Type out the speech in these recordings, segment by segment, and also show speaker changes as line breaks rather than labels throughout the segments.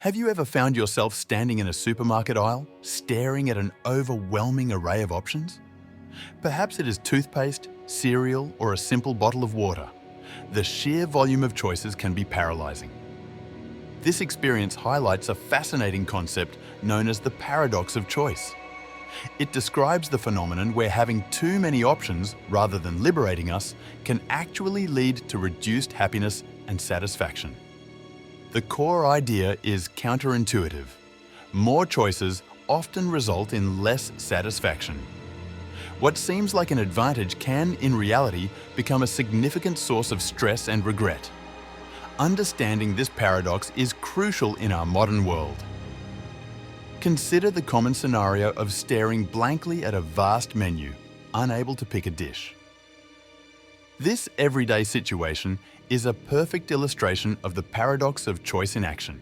Have you ever found yourself standing in a supermarket aisle, staring at an overwhelming array of options? Perhaps it is toothpaste, cereal, or a simple bottle of water. The sheer volume of choices can be paralyzing. This experience highlights a fascinating concept known as the paradox of choice. It describes the phenomenon where having too many options, rather than liberating us, can actually lead to reduced happiness and satisfaction. The core idea is counterintuitive. More choices often result in less satisfaction. What seems like an advantage can, in reality, become a significant source of stress and regret. Understanding this paradox is crucial in our modern world. Consider the common scenario of staring blankly at a vast menu, unable to pick a dish. This everyday situation is a perfect illustration of the paradox of choice in action.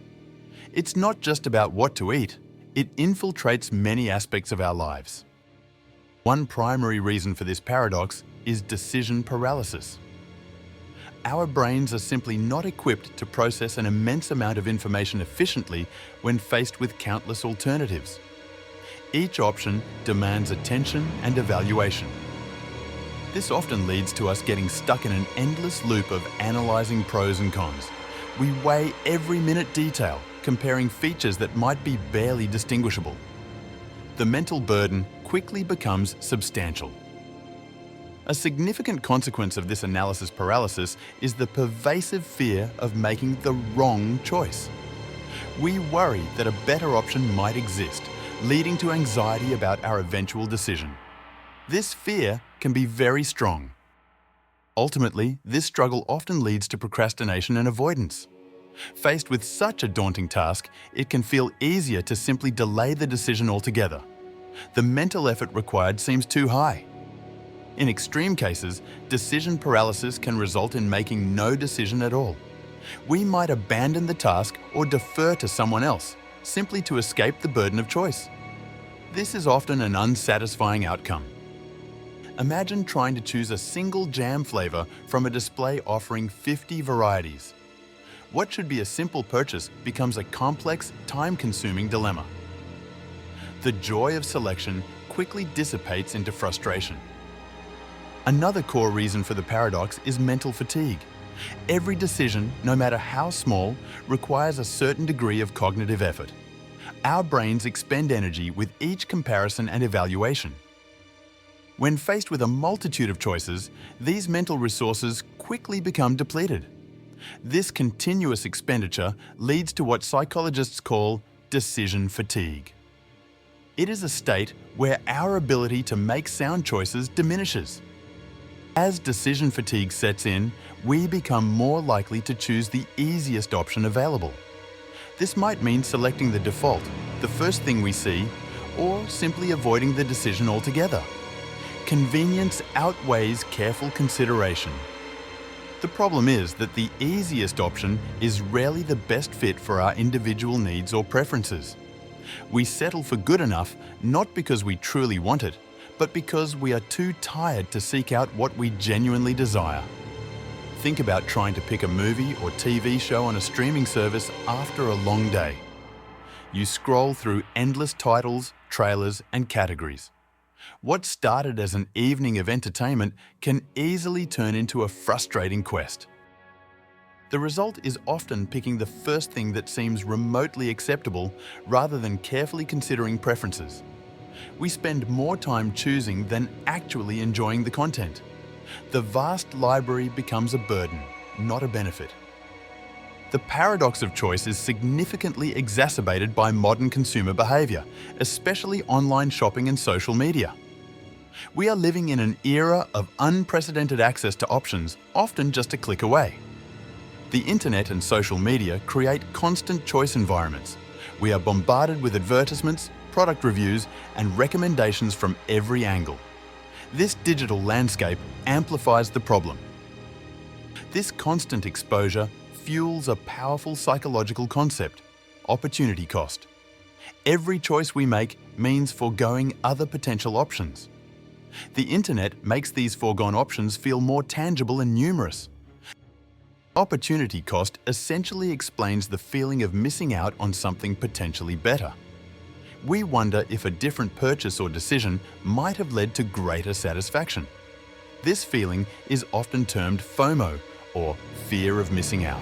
It's not just about what to eat, it infiltrates many aspects of our lives. One primary reason for this paradox is decision paralysis. Our brains are simply not equipped to process an immense amount of information efficiently when faced with countless alternatives. Each option demands attention and evaluation. This often leads to us getting stuck in an endless loop of analysing pros and cons. We weigh every minute detail, comparing features that might be barely distinguishable. The mental burden quickly becomes substantial. A significant consequence of this analysis paralysis is the pervasive fear of making the wrong choice. We worry that a better option might exist, leading to anxiety about our eventual decision. This fear can be very strong. Ultimately, this struggle often leads to procrastination and avoidance. Faced with such a daunting task, it can feel easier to simply delay the decision altogether. The mental effort required seems too high. In extreme cases, decision paralysis can result in making no decision at all. We might abandon the task or defer to someone else, simply to escape the burden of choice. This is often an unsatisfying outcome. Imagine trying to choose a single jam flavor from a display offering 50 varieties. What should be a simple purchase becomes a complex, time-consuming dilemma. The joy of selection quickly dissipates into frustration. Another core reason for the paradox is mental fatigue. Every decision, no matter how small, requires a certain degree of cognitive effort. Our brains expend energy with each comparison and evaluation. When faced with a multitude of choices, these mental resources quickly become depleted. This continuous expenditure leads to what psychologists call decision fatigue. It is a state where our ability to make sound choices diminishes. As decision fatigue sets in, we become more likely to choose the easiest option available. This might mean selecting the default, the first thing we see, or simply avoiding the decision altogether. Convenience outweighs careful consideration. The problem is that the easiest option is rarely the best fit for our individual needs or preferences. We settle for good enough not because we truly want it, but because we are too tired to seek out what we genuinely desire. Think about trying to pick a movie or TV show on a streaming service after a long day. You scroll through endless titles, trailers, and categories. What started as an evening of entertainment can easily turn into a frustrating quest. The result is often picking the first thing that seems remotely acceptable rather than carefully considering preferences. We spend more time choosing than actually enjoying the content. The vast library becomes a burden, not a benefit. The paradox of choice is significantly exacerbated by modern consumer behavior, especially online shopping and social media. We are living in an era of unprecedented access to options, often just a click away. The internet and social media create constant choice environments. We are bombarded with advertisements, product reviews, and recommendations from every angle. This digital landscape amplifies the problem. This constant exposure fuels a powerful psychological concept: opportunity cost. Every choice we make means foregoing other potential options. The internet makes these foregone options feel more tangible and numerous. Opportunity cost essentially explains the feeling of missing out on something potentially better. We wonder if a different purchase or decision might have led to greater satisfaction. This feeling is often termed FOMO, or fear of missing out.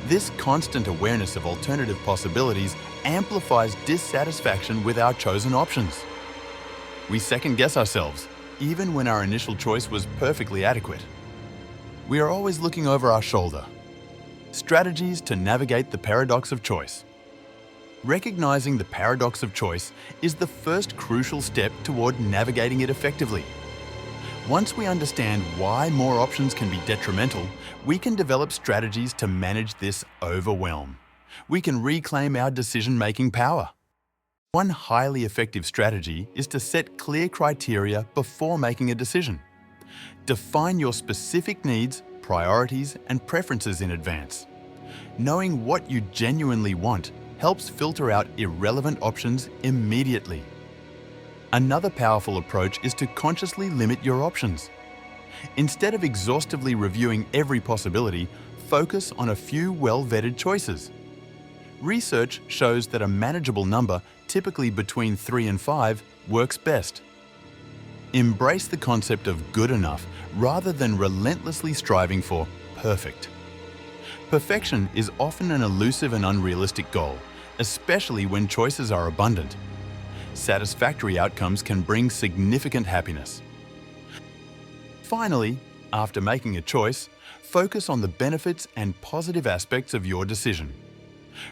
This constant awareness of alternative possibilities amplifies dissatisfaction with our chosen options. We second-guess ourselves, even when our initial choice was perfectly adequate. We are always looking over our shoulder. Strategies to navigate the paradox of choice. Recognizing the paradox of choice is the first crucial step toward navigating it effectively. Once we understand why more options can be detrimental, we can develop strategies to manage this overwhelm. We can reclaim our decision-making power. One highly effective strategy is to set clear criteria before making a decision. Define your specific needs, priorities, and preferences in advance. Knowing what you genuinely want helps filter out irrelevant options immediately. Another powerful approach is to consciously limit your options. Instead of exhaustively reviewing every possibility, focus on a few well-vetted choices. Research shows that a manageable number, typically between 3 and 5, works best. Embrace the concept of good enough rather than relentlessly striving for perfect. Perfection is often an elusive and unrealistic goal, especially when choices are abundant. Satisfactory outcomes can bring significant happiness. Finally, after making a choice, focus on the benefits and positive aspects of your decision.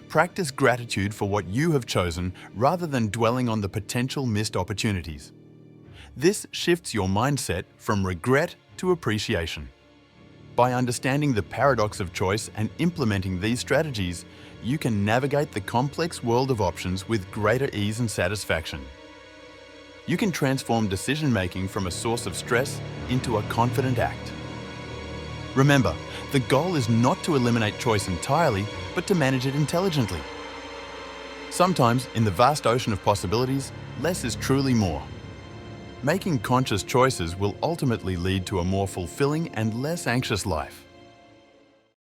Practice gratitude for what you have chosen rather than dwelling on the potential missed opportunities. This shifts your mindset from regret to appreciation. By understanding the paradox of choice and implementing these strategies, you can navigate the complex world of options with greater ease and satisfaction. You can transform decision-making from a source of stress into a confident act. Remember, the goal is not to eliminate choice entirely, but to manage it intelligently. Sometimes, in the vast ocean of possibilities, less is truly more. Making conscious choices will ultimately lead to a more fulfilling and less anxious life.